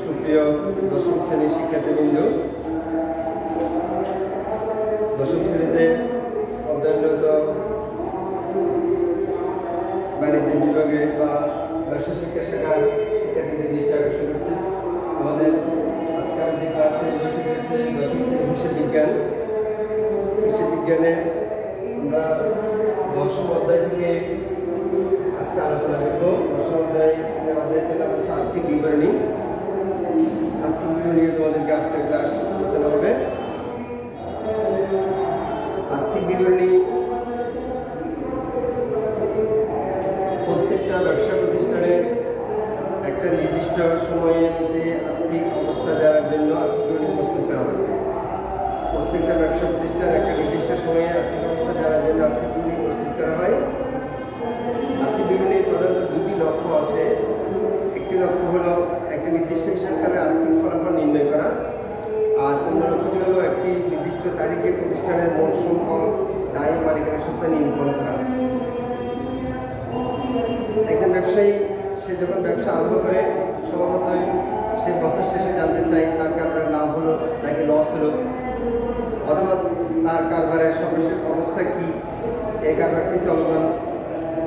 সুপ্রিয় দশম শ্রেণীর শিক্ষার্থীবৃন্দ, দশম শ্রেণীতে অধ্যয়নরত বাণিজ্য বিভাগে বা ব্যবসা শিক্ষা শাখার শিক্ষার্থীদের দৃষ্টি আকর্ষণ করছি। আমাদের আজকের যে ক্লাসটি বসে রয়েছে দশম শ্রেণীর হিসাব বিজ্ঞান। হিসাব বিজ্ঞানে আমরা দশম অধ্যায় থেকে আজকে আলোচনা করব। দশম অধ্যায় আমাদের নাম হচ্ছে আর্থিক বিবরণী। আর্থিক বিবরণী তোমাদেরকে আজকের ক্লাস আলোচনা হবে। আর্থিক বিবরণী প্রত্যেকটা ব্যবসা প্রতিষ্ঠানের একটা নির্দিষ্ট সময়ের মধ্যে আর্থিক অবস্থা জানার জন্য আর্থিক বিবরণী প্রস্তুত করা হয়। প্রত্যেকটা ব্যবসা প্রতিষ্ঠান একটা নির্দিষ্ট সময়ে আর্থিক অবস্থা জানার জন্য আর্থিক বিবরণী প্রস্তুত করা হয়। আর্থিক বিবরণীর প্রধানত দুটি লক্ষ্য আছে। একটি লক্ষ্য হলো একটি নির্দিষ্ট হিসাবকালের আর্থিক ফলাফল নির্ণয় করা, আর অন্য লক্ষ্যটি হলো একটি নির্দিষ্ট তারিখে প্রতিষ্ঠানের মোট সম্পদ, দায়, মালিকানা সত্ত্বা নিরূপণ করা। একজন ব্যবসায়ী সে যখন ব্যবসা আরম্ভ করে স্বভাবতই সে বছর শেষে জানতে চায় তার কারবারের লাভ হলো নাকি লস হলো, অথবা তার কারবারের সর্বশেষ অবস্থা কি, এই কারবারটি চলমান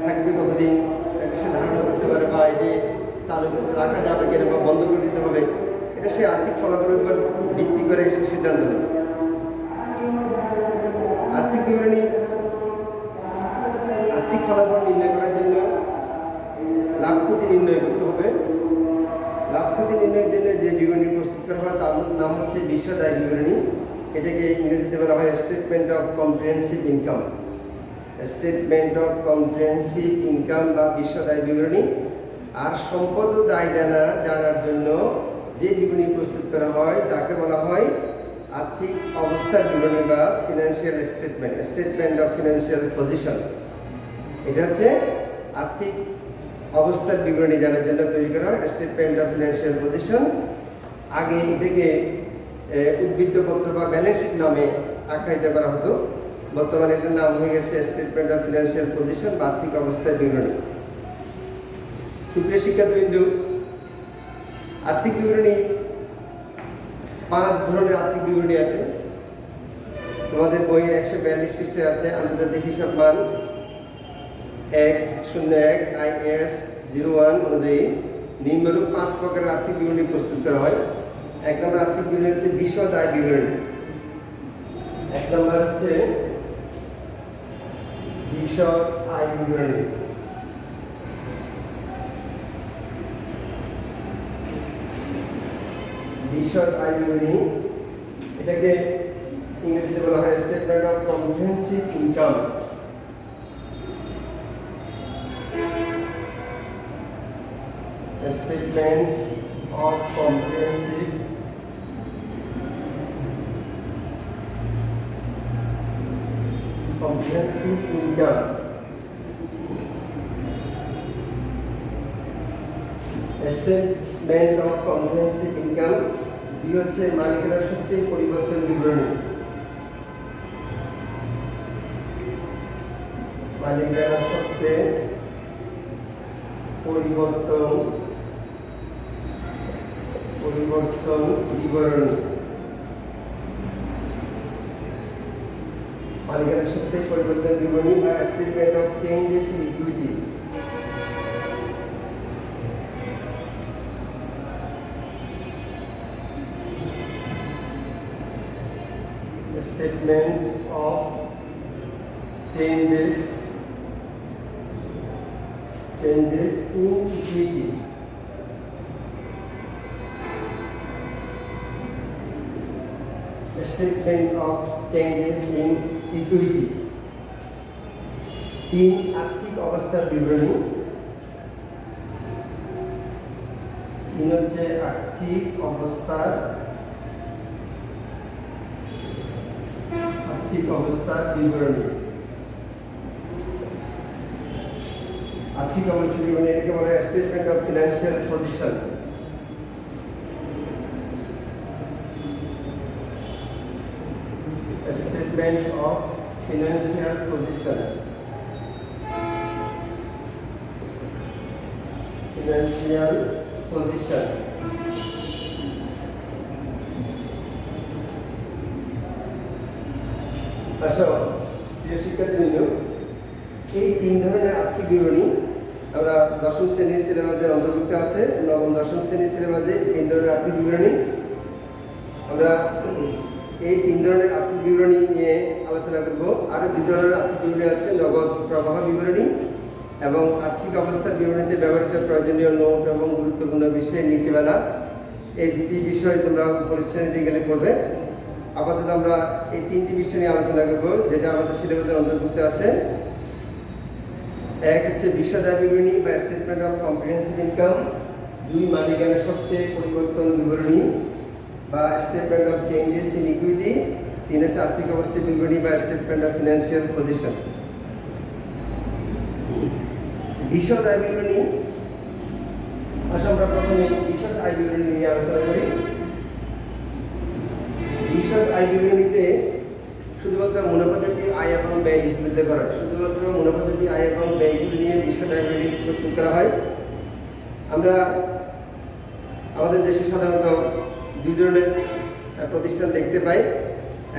থাকবে কতদিন, এটা সে ধারণা করতে পারে, বা এটি চালু রাখা যাবে কিনা বা বন্ধ করে দিতে হবে। এটা সে আর্থিক ফলাফলের উপর ভিত্তি করে সে সিদ্ধান্ত নেয়। আর্থিক বিবরণী আর্থিক ফলাফল নির্ণয় করার জন্য লাভ ক্ষতি নির্ণয় করতে হবে। লাভ ক্ষতি নির্ণয়ের জন্য যে বিবরণী প্রস্তুত করা হয় তার নাম হচ্ছে বিশদ আয় বিবরণী। এটাকে ইংরেজিতে বলা হয় statement of comprehensive income. Statement of comprehensive income বা বিশদ আয় বিবরণী। আর সম্পদ ও দায় জানার জন্য যে বিবরণী প্রস্তুত করা হয় তাকে বলা হয় আর্থিক অবস্থার বিবরণী বা financial statement, statement of financial position. এটা হচ্ছে আর্থিক অবস্থার বিবরণী জানার জন্য তৈরি করা হয় স্টেটমেন্ট অফ ফিনান্সিয়াল পজিশন। আগে এটাকে উদ্বৃত্তপত্র বা ব্যালেন্স শিট নামে আখ্যায়িত করা হতো। বর্তমানে এটার নাম হয়ে গেছে স্টেটমেন্ট অফ ফিনান্সিয়াল পজিশন বা আর্থিক অবস্থার বিবরণী। সুপ্রিয় শিক্ষার্থীবৃন্দ, আর্থিক বিবরণী 5 ধরনের আর্থিক বিবরণী আছে। তোমাদের বইয়ের 142 পৃষ্ঠায় আছে আন্তর্জাতিক হিসাব মান 101 IAS 01 অনুযায়ী নিম্নরূপ 5 প্রকারের আর্থিক বিবরণী প্রস্তুত করা হয়। 1 নম্বর আর্থিক বিবরণী হচ্ছে বিশদ আয় বিবরণী। 1 নম্বর হচ্ছে বিশদ আয় বিবরণী। বিশদ আয় বিবরণী এটাকে ইংরেজিতে বলা হয় statement of comprehensive income. Statement of comprehensive income. Statement of comprehensive income হচ্ছে মালিকানা সত্ত্বে পরিবর্তন বিবরণী। মালিকানা সত্ত্বে পরিবর্তন বিবরণী। মালিকানা সত্ত্বে পরিবর্তন বিবরণী বা statement of changes in equity. Statement of changes in equity. Statement of changes in equity. 3 আর্থিক অবস্থার বিবরণী। 3 হচ্ছে আর্থিক অবস্থার বিবরণী। আর্থিক অবস্থার বিবরণী এটাকে বলা হয় statement of financial position. Statement of financial position. Financial position. আসো প্রিয় শিক্ষার্থীবৃন্দ, এই 3 ধরনের আর্থিক বিবরণী আমরা দশম শ্রেণীর সিলেবাসে অন্তর্ভুক্ত আছে। নবম দশম শ্রেণীর সিলেবাসে 3 ধরনের আর্থিক বিবরণী, আমরা এই 3 ধরনের আর্থিক বিবরণী নিয়ে আলোচনা করব। আরও 2 ধরনের আর্থিক বিবরণী আছে, নগদ প্রবাহ বিবরণী এবং আর্থিক অবস্থার বিবরণীতে ব্যবহৃত প্রয়োজনীয় নোট এবং গুরুত্বপূর্ণ বিষয়ের নীতিমালা। এই 2টি বিষয় তোমরা পরিশ্রেণীতে গেলে পড়বে। আপাতত আমরা এই 3টি বিষয় নিয়ে আলোচনা করব যেটা আমাদের সিলেবাসের অন্তর্ভুক্ত আছে। এক হচ্ছে বিশদ আয় বিবরণী বা স্টেটমেন্ট অফ কম্প্রিহেনসিভ ইনকাম। 2 মালিকানা সত্ত্বের পরিবর্তন বিবরণী বা statement of changes in equity. 3 হচ্ছে আর্থিক অবস্থার বিবরণী বা স্টেটমেন্ট অফ ফিনান্সিয়াল পজিশন। বিশদ আয় বিবরণী, আমরা প্রথমে বিশদ আয় বিবরণী নিয়ে আলোচনা করি। বিশদ আয় বিবরণীতে শুধুমাত্র মুনাফা জাতীয় আয় এবং ব্যয় লিপিবদ্ধ করা, শুধুমাত্র মুনাফা জাতীয় আয় এবং ব্যয়গুলি নিয়ে বিশদ আয় বিবরণী প্রস্তুত করা হয়। আমরা আমাদের দেশে সাধারণত 2 ধরনের প্রতিষ্ঠান দেখতে পাই।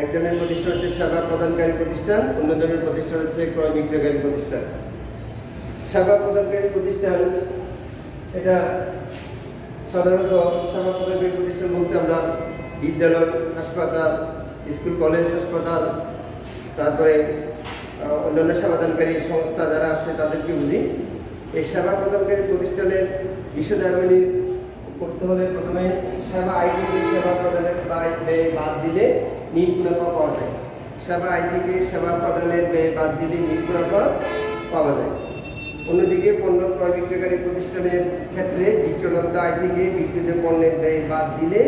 এক ধরনের প্রতিষ্ঠান হচ্ছে সেবা প্রদানকারী প্রতিষ্ঠান, অন্য ধরনের প্রতিষ্ঠান হচ্ছে ক্রয় বিক্রয়কারী প্রতিষ্ঠান। সেবা প্রদানকারী প্রতিষ্ঠান, এটা সাধারণত সেবা প্রদানকারী প্রতিষ্ঠান বলতে আমরা বিদ্যালয়, হাসপাতাল, স্কুল, কলেজ, হাসপাতাল, তারপরে অন্যান্য সেবাদানকারী সংস্থা যারা আছে তাদেরকে বুঝি। এই সেবা প্রদানকারী প্রতিষ্ঠানের বিশদ আয় বিবরণী করতে হলে প্রথমে সেবা আয় থেকে সেবা প্রদানের ব্যয় বাদ দিলে নিট মুনাফা পাওয়া যায়। সেবা আয় থেকে সেবা প্রদানের ব্যয় বাদ দিলে নিট মুনাফা পাওয়া যায়। অন্যদিকে পণ্য ক্রয় বিক্রয়কারী প্রতিষ্ঠানের ক্ষেত্রে বিক্রয়লব্ধ আয় থেকে বিক্রিত পণ্যের ব্যয় বাদ দিলে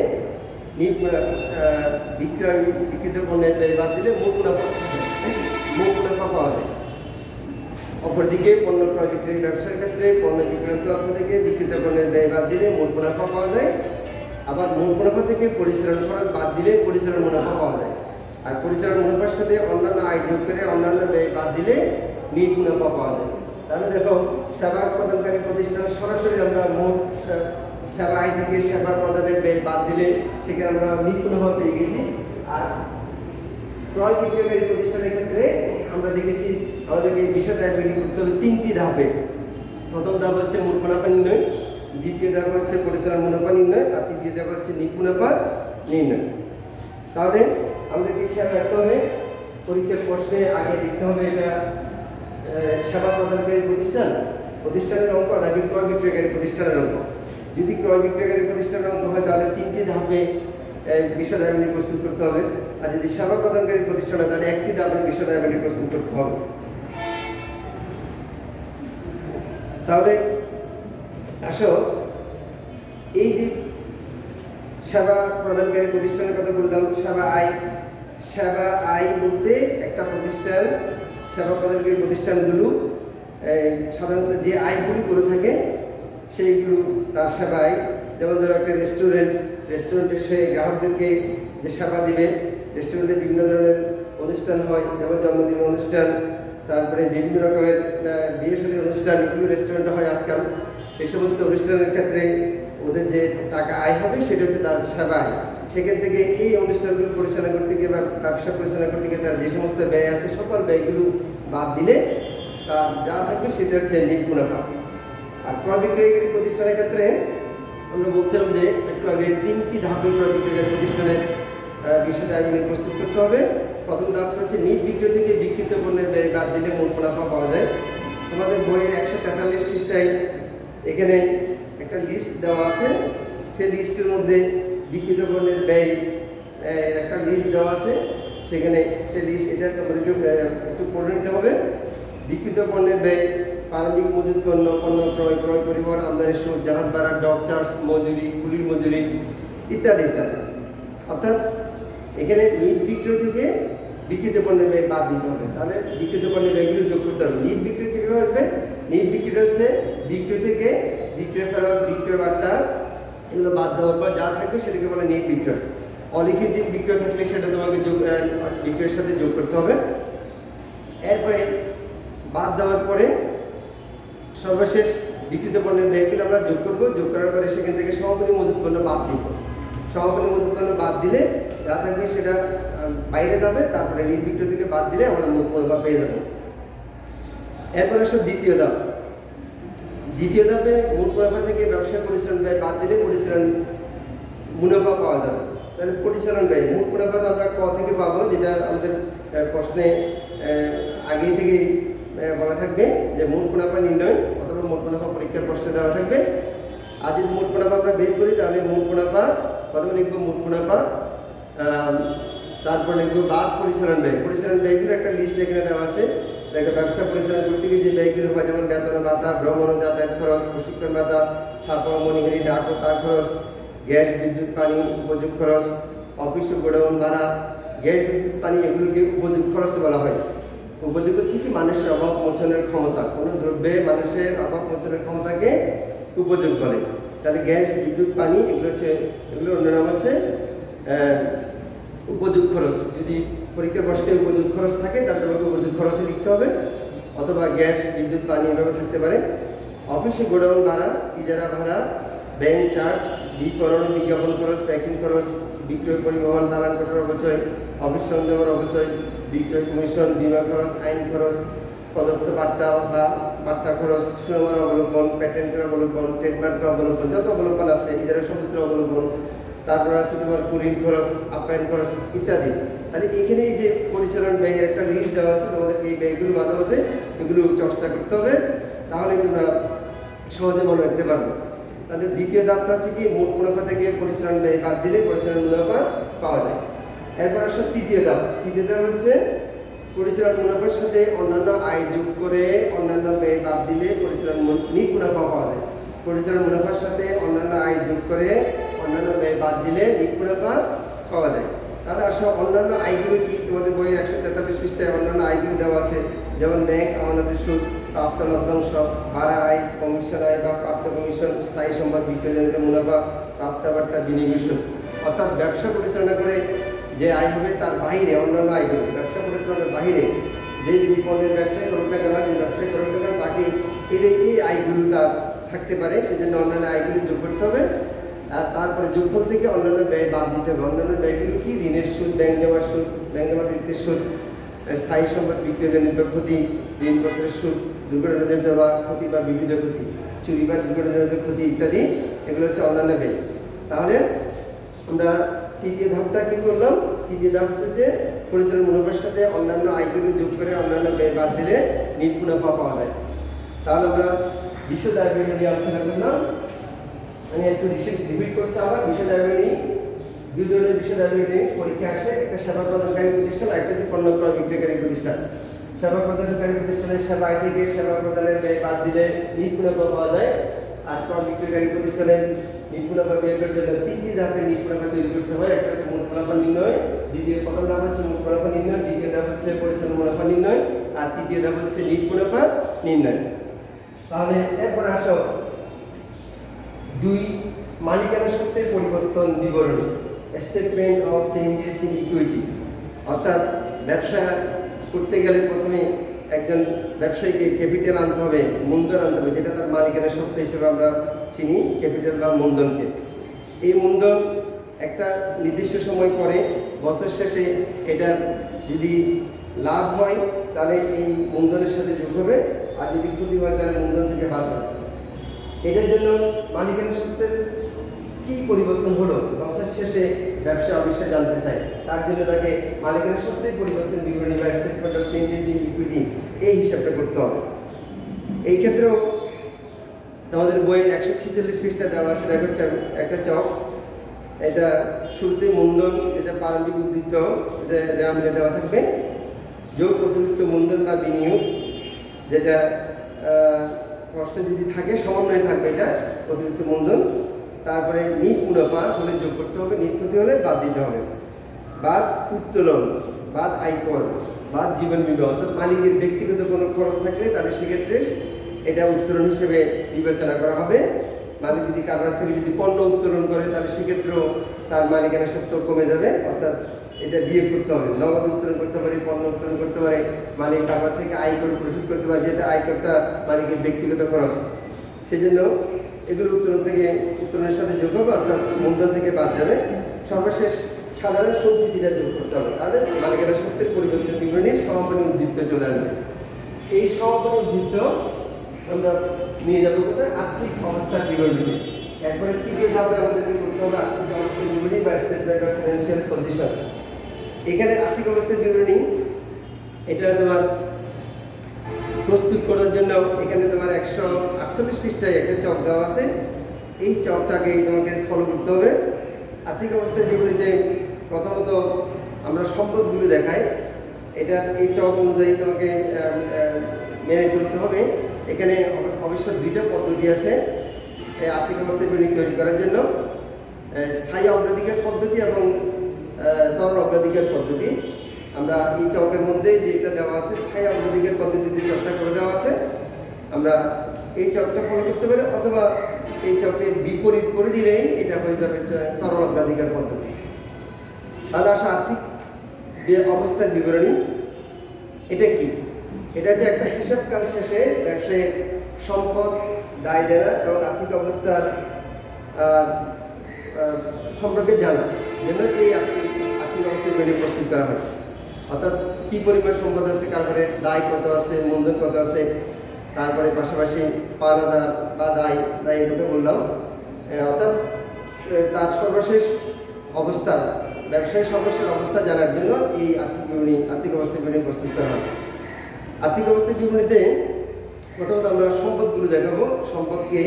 বিক্রিত পণ্যের ব্যয় বাদ দিলে মোট মুনাফা পাওয়া যায়। অপরদিকে পণ্য ক্রয় বিক্রয় ব্যবসার ক্ষেত্রে পণ্য বিক্রয়লব্ধ অর্থ থেকে বিক্রিত পণ্যের ব্যয় বাদ দিলে মোট মুনাফা পাওয়া যায়। আবার মোট মুনাফা থেকে পরিচালন খরচ বাদ দিলে পরিচালন মুনাফা পাওয়া যায়। আর পরিচালন মুনাফার সাথে অন্যান্য আয় যোগ করে অন্যান্য ব্যয় বাদ দিলে নিট মুনাফা পাওয়া যায়। তাহলে দেখো, সেবা প্রদানকারী প্রতিষ্ঠান সরাসরি আমরা মোট সেবা আয় থেকে সেবা প্রদানের ব্যয় বাদ দিলে সেখানে আমরা নিট মুনাফা পেয়ে গেছি। আর ক্রয় বিক্রয়কারী প্রতিষ্ঠানের ক্ষেত্রে আমরা দেখেছি আমাদেরকে এই বিশদ আয় বিবরণী করতে হবে 3টি ধাপে। প্রথম ধাপ হচ্ছে মোট মুনাফা নির্ণয়, দ্বিতীয় ধাপ হচ্ছে পরিচালন মুনাফা নির্ণয়, আর তৃতীয় ধাপ হচ্ছে নিট মুনাফা নির্ণয়। তাহলে আমাদেরকে খেয়াল রাখতে হবে, পরীক্ষার প্রশ্নে আগে দেখতে হবে এটা সেবা প্রদানকারী প্রতিষ্ঠানের অঙ্ক নাকি ক্রয় বিক্রয়কারী প্রতিষ্ঠানের অঙ্ক। যদি ক্রয় বিক্রয়কারী প্রতিষ্ঠানের অঙ্ক হয় তাহলে 3টি ধাপে বিশদ আয় বিবরণী প্রস্তুত করতে হবে। আর যদি সেবা প্রদানকারী প্রতিষ্ঠান হয় তাহলে 1টি ধাপে বিশদ আয় বিবরণী প্রস্তুত করতে হবে। তাহলে আসো, এই যে সেবা প্রদানকারী প্রতিষ্ঠানের কথা বললাম, সেবা আয় বলতে একটা প্রতিষ্ঠান, সেবা প্রদানকারী প্রতিষ্ঠানগুলো সাধারণত যে আয়গুলি করে থাকে সেইগুলো তার সেবায়। যেমন ধরো একটা রেস্টুরেন্টে সে গ্রাহকদেরকে যে সেবা দিবে, রেস্টুরেন্টে বিভিন্ন ধরনের অনুষ্ঠান হয়, যেমন জন্মদিন অনুষ্ঠান, তারপরে বিভিন্ন রকমের বিয়ে শাদীর অনুষ্ঠান, এগুলো রেস্টুরেন্টে হয় আজকাল। এই সমস্ত অনুষ্ঠানের ক্ষেত্রে ওদের যে টাকা আয় হবে সেটা হচ্ছে তার সেবা আয়। সেখান থেকে এই অনুষ্ঠানগুলো পরিচালনা করতে গিয়ে বা ব্যবসা পরিচালনা করতে গিয়ে তার যে সমস্ত ব্যয় আছে সকল ব্যয়গুলো বাদ দিলে তার যা থাকবে সেটা হচ্ছে নিট মুনাফা। আর ক্রয় বিক্রয়কারী প্রতিষ্ঠানের ক্ষেত্রে আমরা বলছিলাম যে একটু আগে 3টি ধাপে ক্রয় বিক্রয়কারী প্রতিষ্ঠানের বিশদ আয় বিবরণী প্রস্তুত করতে হবে। প্রথম ধাপ হচ্ছে নিট বিক্রয় থেকে বিক্রিত পণ্যের ব্যয় বাদ দিলে মোট মুনাফা পাওয়া যায়। তোমাদের বইয়ের 143 পৃষ্ঠায় এখানে একটা লিস্ট দেওয়া আছে। সেই লিস্টের মধ্যে বিক্রিত পণ্যের ব্যয় একটা লিস্ট দেওয়া আছে, সেখানে সেই লিস্ট এটা আমাদেরকে একটু পড়ে নিতে হবে। বিক্রিত পণ্যের ব্যয় প্রারম্ভিক মজুত পণ্য, পণ্য ক্রয়, ক্রয় পরিবহন, আমদানি শুল্ক, জাহাজ ভাড়া, ডক চার্জ, মজুরি, কুলির মজুরি ইত্যাদি ইত্যাদি। অর্থাৎ এখানে নিট বিক্রয় থেকে বিক্রিত পণ্যের ব্যয় বাদ দিতে হবে। তাহলে বিক্রিত পণ্যের ব্যয়গুলো যোগ করতে হবে। নিট বিক্রয় কীভাবে আসবে? নিট বিক্রয় হচ্ছে বিক্রয় থেকে বিক্রয় ফেরত, বিক্রয় বার্তা এগুলো বাদ দেওয়ার পর যা থাকবে সেটাকে বলে নিট বিক্রয়। অলিখিত বিক্রয় থাকলে সেটা তোমাকে বিক্রয়ের সাথে যোগ করতে হবে। এরপরে বাদ দেওয়ার পরে সর্বশেষ বিক্রিত পণ্যের ব্যয়গুলো আমরা যোগ করবো, যোগ করার পরে সেখান থেকে সমাপনী মজুত পণ্য বাদ দিব। সমাপনী মজুত পণ্য বাদ দিলে যা থাকবে সেটা বাইরে যাবে, তারপরে নির্বিক্রিয় থেকে বাদ দিলে আমরা মোট মুনাফা পেয়ে যাবো। এরপর আসলে দ্বিতীয় ধাপ। দ্বিতীয় ধাপে মোট মুনাফা থেকে ব্যবসা পরিচালন ব্যয় বাদ দিলে পরিচালন মুনাফা পাওয়া যাবে। তাহলে পরিচালন ব্যয় মোট মুনাফা আমরা ক থেকে পাবো, যেটা আমাদের প্রশ্নে আগে থেকেই বলা থাকবে যে মোট মুনাফা নির্ণয় অথবা মোট মুনাফা পরীক্ষার প্রশ্নে দেওয়া থাকবে। আর যদি মোট মুনাফা আমরা বের করি তাহলে মোট মুনাফা প্রথমে লিখবো মোট মুনাফা, তারপর লিখবো বাদ পরিচালন ব্যয়। পরিচালন ব্যয়গুলো একটা লিস্ট এখানে দেওয়া আছে। দেখো ব্যবসা পরিচালনা করতে গিয়ে যে ব্যয়গুলো হয়, যেমন বেতন ভাতা, ভ্রমণ ও যাতায়াত খরচ, প্রশিক্ষণ ভাতা, ছাপা মণিহারি ডাক ও তার খরচ, গ্যাস বিদ্যুৎ পানি উপযোগ খরচ, অফিস ও গোডাউন ভাড়া। গ্যাস বিদ্যুৎ পানি এগুলোকে উপযোগ খরচ বলা হয়। উপযোগ হচ্ছে কি মানুষের অভাব মোচনের ক্ষমতা, কোনো দ্রব্যে মানুষের অভাব মোচনের ক্ষমতাকে উপযোগ বলে। তাহলে গ্যাস বিদ্যুৎ পানি এগুলো হচ্ছে, এগুলোর অন্য নাম হচ্ছে উপযোগ খরচ। যদি পরীক্ষার প্রশ্নে উপযোগ খরচ থাকে তাহলে তোমাকে উপযোগ খরচে লিখতে হবে, অথবা গ্যাস বিদ্যুৎ পানি এভাবে থাকতে পারে। অফিসে গোডাউন ভাড়া, ইজারা ভাড়া, ব্যাংক চার্জ, বিপণন বিজ্ঞাপন খরচ, প্যাকিং খরচ, বিক্রয় পরিবহন, দালান কোঠার অবচয়, অফিস সরঞ্জামের অবচয়, বিক্রয় কমিশন, বীমা খরচ, আইন খরচ, প্রদত্ত বার্তা বা বার্তা খরচ, সুনামের অবলম্বন, প্যাটেন্টের অবলম্বন, ট্রেডমার্কের অবলম্বন, যত অবলম্বন আছে, ইজারা সমুদ্র অবলম্বন, তারপরে আছে তোমার কুরিন খরচ, আপ্যায়ন খরচ ইত্যাদি। তাহলে এখানে এই যে পরিচালন ব্যয়ের একটা লিস্ট দেওয়া আছে, তোমাদের এই ব্যয়গুলো মাঝে মাঝে এগুলো চর্চা করতে হবে, তাহলে তোমরা সহজে মনে রাখতে পারবে। তাহলে দ্বিতীয় ধাপটা হচ্ছে কি মোট মুনাফা থেকে পরিচালন ব্যয় বাদ দিলে পরিচালন মুনাফা পাওয়া যায়। এরপর আসলে তৃতীয় ধাপ। তৃতীয় ধাপ হচ্ছে পরিচালন মুনাফার সাথে অন্যান্য আয় যোগ করে অন্যান্য ব্যয় বাদ দিলে পরিচালন নিট মুনাফা পাওয়া যায়। পরিচালন মুনাফার সাথে অন্যান্য আয় যোগ করে অন্যান্য ব্যয় বাদ দিলে নিট মুনাফা পাওয়া যায়। তাহলে আসলে অন্যান্য আয়গুলো কি, তোমাদের বইয়ের 143 পৃষ্ঠায় অন্যান্য আয়গুলো দেওয়া আছে, যেমন ব্যাংক আমানতের সুদ, প্রাপ্ত লভ্যাংশ, ভাড়া আয়, কমিশন আয় বা প্রাপ্ত কমিশন, স্থায়ী সম্পদ বিক্রয়জনিত মুনাফা, প্রাপ্ত বার্তা, বিনিয়োগ সুদ। অর্থাৎ ব্যবসা পরিচালনা করে যে আয় হবে তার বাইরে অন্যান্য আয়গুলো, ব্যবসা পরিচালনার বাইরে যে পণ্যের ব্যবসায় করুক না কেন, যে ব্যবসায় করুক না কেন, তাকে এই আয়গুলো তার থাকতে পারে, সেজন্য অন্যান্য আয়গুলো যোগ করতে হবে। আর তারপরে যোগফল থেকে অন্যান্য ব্যয় বাদ দিতে হবে। অন্যান্য ব্যয়গুলো কি, ঋণের সুদ, ব্যাংক জমার সুদ, ব্যাংক জমা তৃতীয় সুদ, স্থায়ী সম্পদ বিক্রয়জনিত ক্ষতি, ঋণপত্রের সুদ, দুর্ঘটনাজনিত বা ক্ষতি বা বিবিধ ক্ষতি, চুরি বা দুর্ঘটনাজনিত ক্ষতি ইত্যাদি, এগুলো হচ্ছে অন্যান্য ব্যয়। তাহলে আমরা তৃতীয় ধাপটা কি করলাম? তৃতীয় ধাপ হচ্ছে যে পরিচালন মুনাফার সাথে অন্যান্য আয়গুলো যোগ করে অন্যান্য ব্যয় বাদ দিলে নিট মুনাফা পাওয়া যায়। তাহলে আমরা বিশদ আয় ব্যয় নিয়ে আলোচনা করলাম। আমি একটু রিপিট করছি আবার। বিশদ আয় ব্যয় নিয়ে দুই ধরনের বিশদ আয় ব্যয় নিয়ে পরীক্ষা আসে, একটা সেবা প্রদানকারী প্রতিষ্ঠান আর একটা হচ্ছে পণ্য ক্রয় বিক্রয়কারী প্রতিষ্ঠান। সেবা প্রদানকারী প্রতিষ্ঠানের সেবা আয় থেকে সেবা প্রদানের ব্যয় বাদ দিলে নিট মুনাফা পাওয়া যায়। আর ক্রয় বিক্রয়কারী প্রতিষ্ঠানের নিট মুনাফা বের করতে হলে তিনটি ধাপে নিট মুনাফা তৈরি করতে হয়। একটা হচ্ছে মোট মুনাফা নির্ণয়, প্রথম ধাপ হচ্ছে মোট মুনাফা নির্ণয়, দ্বিতীয় ধাপ হচ্ছে পরিচালন মুনাফা নির্ণয়, আর তৃতীয় ধাপ হচ্ছে নিট মুনাফা নির্ণয়। তাহলে এরপর আসো দুই, মালিকানা সত্ত্বের পরিবর্তন বিবরণী, statement of changes in equity. অর্থাৎ ব্যবসা করতে গেলে প্রথমে একজন ব্যবসায়ীকে ক্যাপিটাল আনতে হবে, মূলধন আনতে হবে, যেটা তার মালিকানা সত্ত্ব হিসেবে আমরা চিনি, ক্যাপিটাল বা মূলধনকে। এই মূলধন একটা নির্দিষ্ট সময় পরে বছর শেষে এটার যদি লাভ হয় তাহলে এই মূলধনের সাথে যোগ হবে, আর যদি ক্ষতি হয় তাহলে মূলধন থেকে বাদ যাবে। এটার জন্য মালিকানা সত্ত্বের কি পরিবর্তন হলো বছর শেষে ব্যবসা অফিসে জানতে চায়, তার জন্য তাকে মালিকানা সত্ত্বের পরিবর্তন বিবরণী বা statement of changes in equity এই হিসাবটা করতে হবে। এই ক্ষেত্রেও আমাদের বইয়ের 146 পৃষ্ঠা দেওয়া আছে। দেখো একটা চক, এটা শুরুতে মূলধন, যেটা প্রারম্ভিক উদ্বৃত্ত, এটা মিলে দেওয়া থাকবে, যোগ অতিরিক্ত মূলধন বা বিনিয়োগ, যেটা প্রশ্ন যদি থাকে সমন্বয় থাকবে, এটা অতিরিক্ত মূলধন। তারপরে নিট মুনাফা হলে যোগ করতে হবে, নিট ক্ষতি হলে বাদ দিতে হবে, বাদ উত্তোলন, বাদ আয়কর, বাদ জীবন বিমা। অর্থাৎ মালিকের ব্যক্তিগত কোনো খরচ থাকলে তাহলে সেক্ষেত্রে এটা উত্তোলন হিসেবে বিবেচনা করা হবে। মালিক যদি কারবার থেকে যদি পণ্য উত্তোলন করে তাহলে সেক্ষেত্রেও তার মালিকানা সত্ত্ব কমে যাবে। অর্থাৎ এটা বিয়োগ করতে হবে, নগদ উত্তোলন করতে পারে, পণ্য উত্তোলন করতে পারে, মালিক কারবার থেকে আয়কর পরিশোধ করতে পারে, যেটা আয়করটা মালিকের ব্যক্তিগত খরচ। সেজন্য এগুলো উত্তোলনের সাথে যোগ হবে, অর্থাৎ মূলধন থেকে বাদ যাবে। সর্বশেষ সাধারণ সঞ্চিতিটা যোগ করতে হবে, তাহলে মালিকানা সত্ত্বের পরিবর্তন বিবরণীর সমাপনী উদ্বৃত্ত চলে আসবে। এই সমাপনী উদ্বৃত্ত আমরা নিয়ে যাবো কোথায়? আর্থিক অবস্থার বিবরণীতে। এরপরে তৃতীয় ধাপে আমাদেরকে করতে হবে আর্থিক অবস্থার বিবরণী বা স্টেটমেন্ট অফ ফিনান্সিয়াল পজিশন। এখানে আর্থিক অবস্থার বিবরণী এটা তোমার প্রস্তুত করার জন্য এখানে তোমার 148 পৃষ্ঠায় একটা চক দেওয়া আছে। এই চকটাকে তোমাকে ফলো করতে হবে। আর্থিক অবস্থার বিবরণীতে প্রথমত আমরা সম্পদগুলো দেখাই, এটা এই চক অনুযায়ী তোমাকে মেনে চলতে হবে। এখানে অবশ্য দুইটা পদ্ধতি আছে আর্থিক অবস্থার বিবরণী তৈরি করার জন্য, স্থায়ী অগ্রাধিকার পদ্ধতি এবং তরল অগ্রাধিকার পদ্ধতি। আমরা এই চকের মধ্যে যেটা দেওয়া আছে স্থায়ী অগ্রাধিকার পদ্ধতিতে চকটা করে দেওয়া আছে, আমরা এই চকটা ফলো করতে পারি, অথবা এই চকের বিপরীত করে দিলেই এটা হয়ে যাবে তরল অগ্রাধিকার পদ্ধতি। তাহলে আসা আর্থিক অবস্থার বিবরণী এটা কি? এটা যে একটা হিসাবকাল শেষে ব্যবসায়ের সম্পদ, দায় দেনা এবং আর্থিক অবস্থার সম্পর্কে জানা জন্য এই আর্থিক অবস্থার বিবরণী প্রস্তুত করা হয়। অর্থাৎ কী পরিমাণ সম্পদ আছে, কারবারের দায় কত আছে, মূলধন কত আছে, তারপরে পাশাপাশি পাওনাদার বা দায় এগুলো বললাম, অর্থাৎ তার সর্বশেষ অবস্থা, ব্যবসায়ী সর্বশেষ অবস্থা জানার জন্য এই আর্থিক অবস্থার বিবরণী প্রস্তুত করা হয়। আর্থিক অবস্থার বিবরণীতে প্রথমত আমরা সম্পদগুলো দেখাবো। সম্পদকে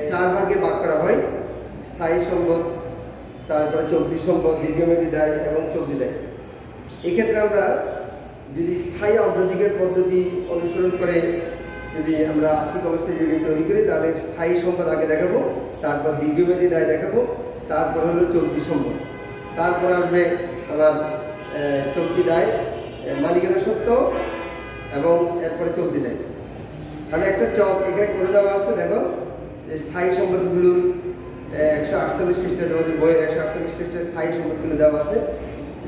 4 ভাগে ভাগ করা হয়: স্থায়ী সম্পদ, তারপরে চলতি সম্পদ, দীর্ঘমেয়াদী দায় এবং চলতি দায়। এক্ষেত্রে আমরা যদি স্থায়ী অগ্রাধিকার পদ্ধতি অনুসরণ করে যদি আমরা আর্থিক অবস্থায় বিবরণী তৈরি করি, তাহলে স্থায়ী সম্পদ আগে দেখাবো, তারপর দীর্ঘমেয়াদী দায় দেখাবো, তারপর হলো চলতি সম্পদ, তারপর আসবে আবার চলতি দায়, মালিকানা সত্ত্ব এবং এরপরে চলতি দায়। তাহলে একটা চক এখানে করে দেওয়া আছে, দেখো স্থায়ী সম্পদগুলো 148 পৃষ্ঠায়, তোমাদের বইয়ের 148 পৃষ্ঠায় স্থায়ী সম্পদগুলো দেওয়া আছে,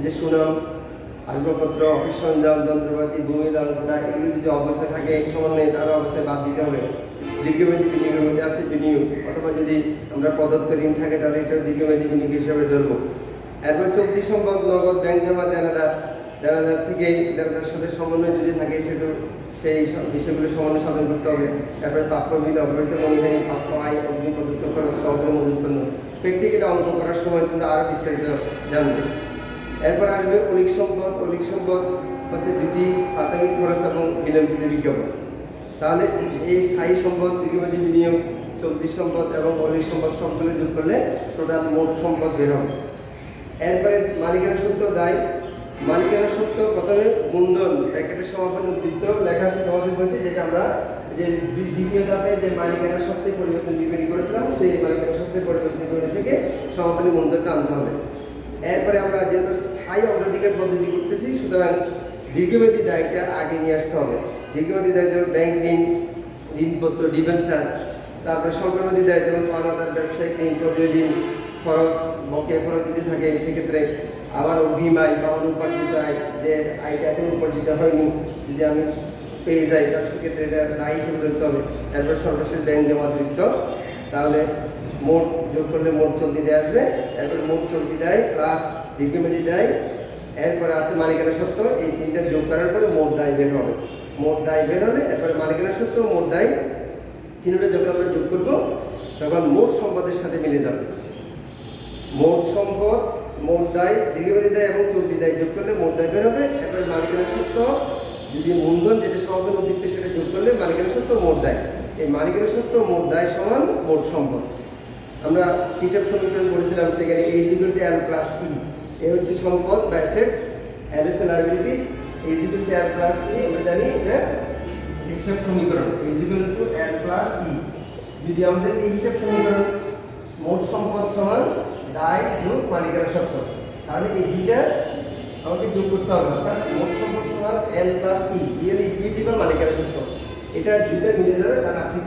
যে সুনাম, আসবাবপত্র, অফিস সরঞ্জাম, যন্ত্রপাতি, ভূমি, দালঘোটা, এগুলো যদি অবস্থায় থাকে সমন্বয়ে তারা অবস্থায় বাদ দিতে হবে। দীর্ঘমেয়াদী বিনিয়োগের মধ্যে আছে বিনিয়োগ, অথবা যদি আমরা প্রদত্ত ঋণ থাকে তাহলে এটা দীর্ঘমেয়াদী বিনিয়োগ হিসাবে ধরবো। এরপর চলতি সম্পদ, নগদ, ব্যাংক জমা, দেনাদার থেকে দেনাদার সাথে সমন্বয় যদি থাকে সেই বিষয়গুলো সমন্বয় সাধন করতে হবে। এরপর প্রাপ্য বিল, অবৈধ অনুযায়ী প্রাপ্য আয়, অগ্নি প্রদত্ত খরচ, সম্পদ, মজুত পণ্য, প্র্যাকটিক্যালি অঙ্ক করার সময় কিন্তু আরও বিস্তারিত জানবে। এরপর আসবে অলিক সম্পদ। অলিক সম্পদ হচ্ছে দুটি প্রাথমিক খরচ এবং বিলম্বিত বিজ্ঞাপন। তাহলে এই স্থায়ী সম্পদ, দীর্ঘমেয়াদী বিনিয়োগ, চলতি সম্পদ এবং অলিক সম্পদ সবগুলো যোগ করলে টোটাল মোট সম্পদ বের হবে। এরপরে মালিকানা সত্ত্ব, দায়। মালিকানা সত্ত্ব প্রথমে মূলধন প্যাকেটের সমাপনী উদ্বৃত্ত লেখা আছে তোমাদের বইতে, যেটা আমরা যে দ্বিতীয় ধাপে যে মালিকানা সত্ত্বের পরিবর্তন বিবরণী করেছিলাম, সেই মালিকানা সত্ত্বের পরিবর্তন বিবরণী থেকে সমাপনী মূলধনটা আনতে হবে। এরপরে আমরা যেহেতু স্থায়ী অগ্রাধিকার পদ্ধতি করতেছি, সুতরাং দীর্ঘমেয়াদী দায়টা আগে নিয়ে আসতে হবে। দীর্ঘমেয়াদী দায় যেমন ব্যাংক ঋণ, ঋণপত্র, ডিবেঞ্চার। তারপরে স্বল্পমেয়াদী দায় যেমন পাওনাদার, ব্যবসায়িক ঋণ, প্রদেয় ঋণ, খরচ, বকেয়া খরচ যদি থাকে সেক্ষেত্রে আবার অগ্রিম আয় বা অনুপার্জিত আয়, যে আয়টা এখন উপার্জিত হয়নি, যদি আমি পেয়ে যাই তাহলে সেক্ষেত্রে এটা দায় হিসেবে ধরতে হবে। এরপর সর্বশেষ ব্যাংক জমা অতিরিক্ত, তাহলে মোট যোগ করলে মোট চলতি দায় আসবে। এরপর মোট চলতি দায় প্লাস দীর্ঘমেয়াদী দায়, এরপরে আছে মালিকানা সত্ত্ব, এই তিনটা যোগ করার পরে মোট দায় বের হবে। মোট দায় বের হলে এরপরে মালিকানা সত্ত্ব, মোট দায়, তিনটা যখন আমরা যোগ করবো তখন মোট সম্পদের সাথে মিলে যাবে। মোট সম্পদ, মোট দায়, দীর্ঘমেয়াদী দায় এবং চলতি দায় যোগ করলে মোট দায় বের হবে। এরপরে মালিকানা সত্ত্ব, যদি মূলধন যেটা সমাপনী উদ্বৃত্ত সেটা যোগ করলে মালিকানা সত্ত্ব, মোট দায়। এই মালিকানা সত্ত্ব, মোট দায় সমান মোট সম্পদ। আমরা হিসাব সমীকরণ করেছিলাম, সেখানে A = L + E। এ হচ্ছে সম্পদ বা অ্যাসেটস, L হচ্ছে লায়াবিলিটিস, A = L + E। আমরা জানি এটা হিসাব সমীকরণ, A = L + E। যদি আমাদের এই হিসাব সমীকরণ মোট সম্পদ সমান দায় যোগ মালিকানা সত্ত্ব, তাহলে এই দুইটা আমাকে যোগ করতে হবে। অর্থাৎ মোট সম্পদ সমান L + E, এর ইকুইটি বা মালিকানা সত্ত্ব, এটা দুইটা মিলে যাবে, তার আর্থিক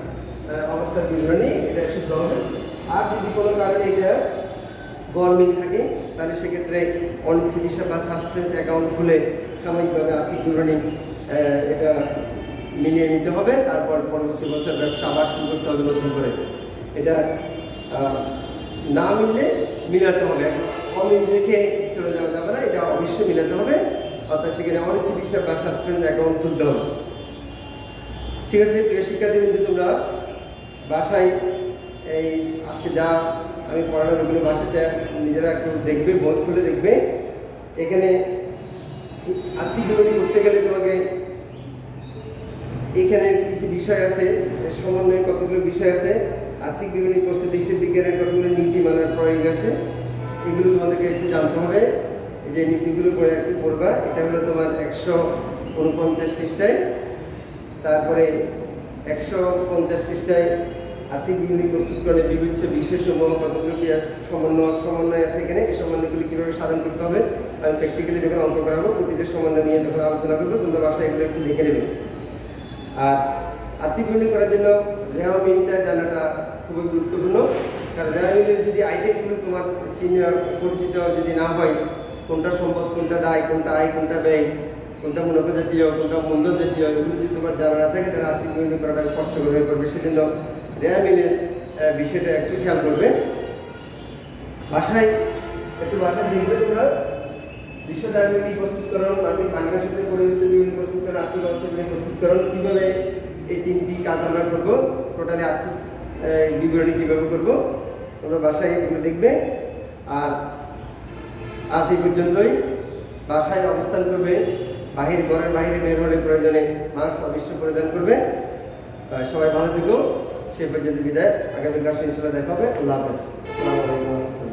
অবস্থার বিবরণী এটা সিদ্ধ হবে। আর যদি কোনো কারণে এটা গরমিল থাকে তাহলে সেক্ষেত্রে অনিশ্চিত হিসাব বা সাসপেন্স অ্যাকাউন্ট খুলে সাময়িকভাবে আর্থিক বিবরণী এটা মিলিয়ে নিতে হবে, তারপর পরবর্তী বছর ব্যবসা আবার শুরু করতে হবে নতুন করে। এটা না মিললে মিলাতে হবে, অমিল রেখে চলে যাওয়া যাবে না, এটা অবশ্যই মিলাতে হবে। অর্থাৎ সেখানে অনির্দিষ্ট বা সাসপেন্ড অ্যাকাউন্ট খুলতে হবে। ঠিক আছে প্রিয় শিক্ষার্থীবৃন্দ, তোমরা বাসায় এই আজকে যা আমি পড়ালাম এগুলো বাসাতে নিজেরা একটু দেখবে, বই খুলে দেখবে। এখানে আর্থিক বিবরণী করতে গেলে তোমাকে এখানে কিছু বিষয় আছে, সমন্বয়ে কতগুলো বিষয় আছে, আর্থিক বিবরণী প্রস্তুতি, হিসেব বিজ্ঞানের কতগুলো নীতি মানার প্রয়োগ আছে, এগুলো তোমাদেরকে একটু জানতে হবে। এই যে নীতিগুলো পড়ে একটু পড়বা। এটা হলো তোমার 149 পৃষ্ঠায়। তারপরে 150 পৃষ্ঠায় আর্থিক বিবরণী প্রস্তুতকরণে বিবেচ্য বিষয়সমূহ কতগুলো সমন্বয় আছে এখানে। এই সমন্বয়গুলি কীভাবে সাধন করতে হবে আমি প্র্যাকটিক্যালি যখন অঙ্ক করাবো প্রতিটা সমন্বয় নিয়ে যখন আলোচনা করবো, তোমরা বাসায় এগুলো একটু দেখে নেবে। আর আর্থিক বিবরণী করার জন্য রেওয়া মিলটা জানাটা খুবই গুরুত্বপূর্ণ, কারণ রেওয়া মিলের যদি আইটেমগুলো তোমার পরিচিত যদি না হয়, কোনটা সম্পদ, কোনটা দায়, কোনটা আয়, কোনটা ব্যয়, কোনটা মুনাফা জাতীয়, কোনটা মূলধন জাতীয়, এগুলো যদি তোমার জানা না থাকে তাহলে আর্থিক বিবরণী করাটা কষ্টকর হয়ে পড়বে। সেজন্য রেওয়া মিলের বিষয়টা একটু খেয়াল করবে। বাসায় দেখবে তোমরা বিশ্বদায় বিবরণী প্রস্তুতকরণ, আর্থিক বাণিজ্যের সাথে পরিচিত বিবরণী প্রস্তুতকরণ, আর্থিক অবস্থা বিবরণী প্রস্তুতকরণ, কীভাবে এই তিনটি কাজ আমরা করবো, টোটালি আর্থিক বিবরণী কীভাবে করবো, তোমরা বাসায় এগুলো দেখবে। আর আজ এই পর্যন্তই। বাসায় অবস্থান করবে, ঘরের বাইরে বের হলে প্রয়োজনে মাস্ক অবশ্যই পরিধান করবে। সবাই ভালো থেকো, সেই পর্যন্ত বিদায়। আগামী ক্লাসে ইনশাআল্লাহ দেখা হবে। আল্লাহ হাফেজ। আসসালামু আলাইকুম।